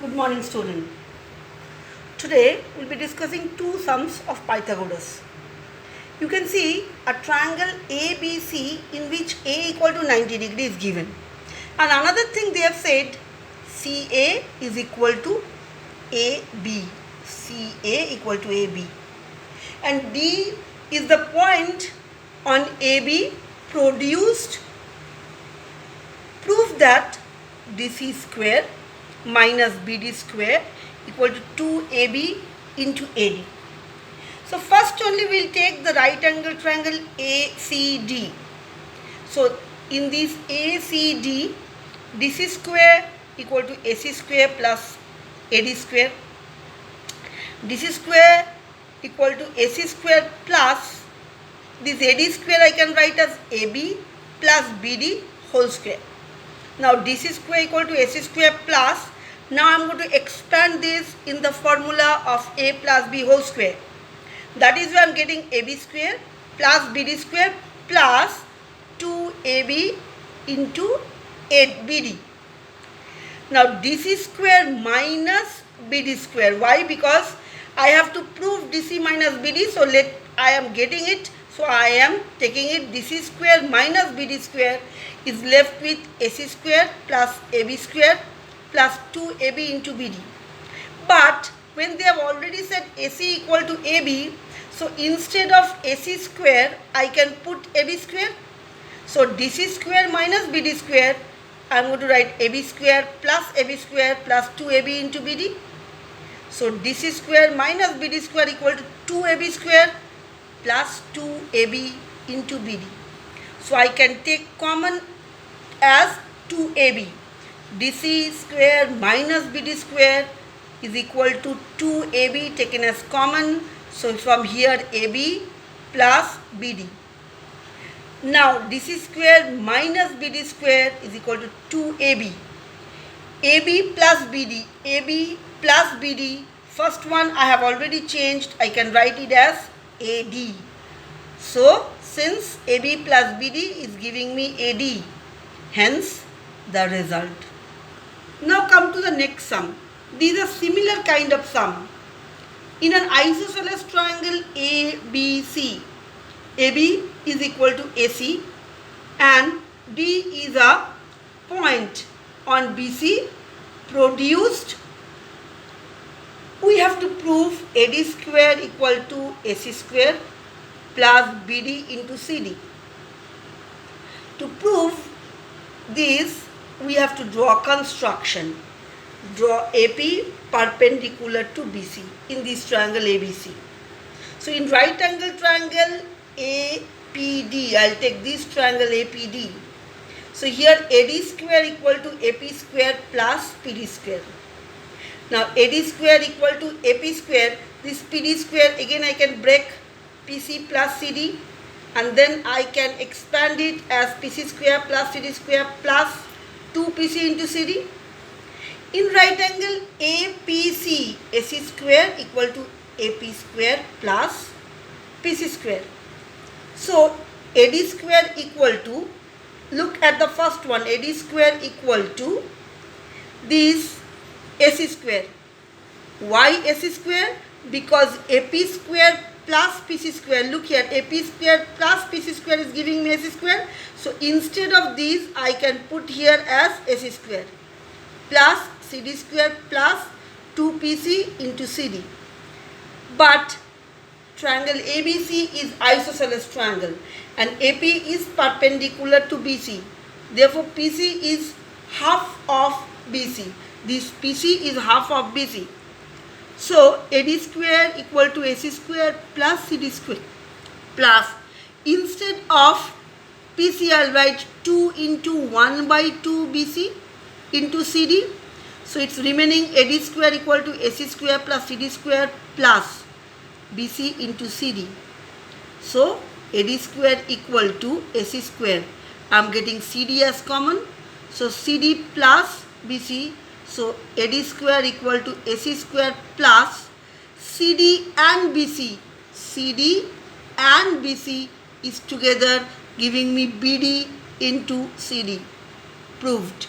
Good morning, student. Today we'll be discussing two sums of Pythagoras. You can see a triangle ABC in which A equal to 90 degree is given. And another thing they have said, CA is equal to AB. CA equal to AB. And D is the point on AB produced. Prove that DC square minus BD square equal to 2AB into AD. So first only we will take the right angle triangle ACD. So in this ACD, DC square equal to AC square plus AD square. DC square equal to AC square plus this AD square I can write as AB plus BD whole square. Now DC square equal to AC square plus, now I am going to expand this in the formula of A plus B whole square. That is why I am getting AB square plus BD square plus 2AB into 8BD. Now DC square minus BD square. Why? Because I have to prove DC minus BD, so I am getting it. So I am taking it DC square minus BD square is left with AC square plus AB square plus 2AB into BD. But when they have already said AC equal to AB, so instead of AC square, I can put AB square. So DC square minus BD square, I am going to write AB square plus 2AB into BD. So DC square minus BD square equal to 2AB square plus 2AB into BD. So I can take common as 2AB. DC square minus BD square is equal to 2AB taken as common. So from here AB plus BD. Now DC square minus BD square is equal to 2AB. AB plus BD. AB plus BD. First one I have already changed. I can write it as AD. So since AB plus BD is giving me AD, hence the result. Now come to the next sum. These are similar kind of sum. In an isosceles triangle ABC, AB is equal to AC and D is a point on BC produced. We have to prove AD square equal to AC square plus BD into CD. To prove this, we have to draw a construction. Draw AP perpendicular to BC in this triangle ABC. So in right angle triangle APD, I will take this triangle APD. So here AD square equal to AP square plus PD square. Now AD square equal to AP square, this PD square again I can break PC plus CD and then I can expand it as PC square plus CD square plus 2PC into CD. In right angle APC, AC square equal to AP square plus PC square. So AD square equal to, look at the first one, AD square equal to this AC square. Why AC square? Because AP square plus PC square. Look here, AP square plus PC square is giving me AC square. So instead of these, I can put here as AC square plus CD square plus 2PC into CD. But triangle ABC is isosceles triangle and AP is perpendicular to BC. Therefore, PC is half of BC. This PC is half of BC. So AD square equal to AC square plus CD square plus, instead of PC I will write 2 into 1 by 2 BC into CD. So it's remaining AD square equal to AC square plus CD square plus BC into CD. So AD square equal to AC square. I am getting CD as common. So CD plus BC. So AD square equal to AC square plus CD and BC. CD and BC is together giving me BD into CD. Proved.